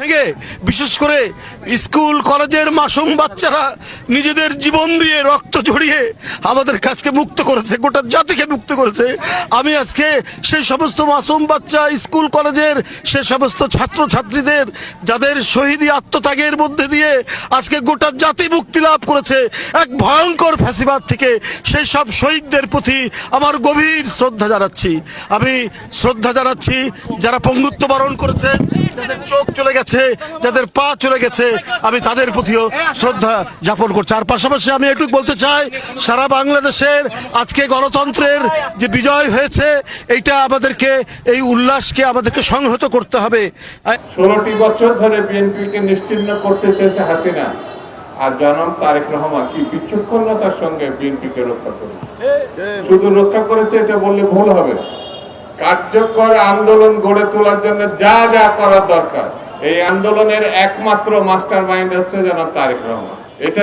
ভেঙে বিশেষ করে স্কুল কলেজের মাসুম বাচ্চারা নিজেদের জীবন দিয়ে রক্ত ঝরিয়ে আমাদের কাছকে মুক্ত করেছে, গোটা জাতিকে মুক্ত করেছে। আমি আজকে সেই সমস্ত মাসুম বাচ্চা, স্কুল কলেজের সে সমস্ত ছাত্র ছাত্রীদের যাদের শহীদি আত্মত্যাগের মধ্যে দিয়ে আজকে গোটা জাতি মুক্তি লাভ করেছে এক ভয়ঙ্কর ফ্যাসিবাদ থেকে, সেই সব শহীদদের প্রতি আমার গভীর শ্রদ্ধা জানাচ্ছি। আমি শ্রদ্ধা জানাচ্ছি যারা পঙ্গুত্ব বরণ করেছে, যাদের চোখ চলে গেছে, যাদের পা চলে গেছে, আমি তাদের প্রতিও শ্রদ্ধা জ্ঞাপন করছি। আর পাশাপাশি আমি এটুকু বলতে চাই, সারা বাংলাদেশের আজকে গণতন্ত্রের যে বিজয় হয়েছে, এইটা আমাদেরকে, এই উল্লাসকে আমাদেরকে সংহত করতে হবে। 16টি বছর ধরে বিএনপিকে নিশ্চিহ্ন করতে চেয়েছে হাসিনা, আর জনাব তারেক রহমান কি বিচক্ষণতার সঙ্গে বিএনপিকে রক্ষা করেছে। শুধু রক্ষা করেছে এটা বললে ভুল হবে। কার্যকর আন্দোলন গড়ে তোলার জন্য যা যা করার দরকার, এই আন্দোলনের একমাত্র মাস্টার মাইন্ড হচ্ছে জনাব তারেক রহমান। এটা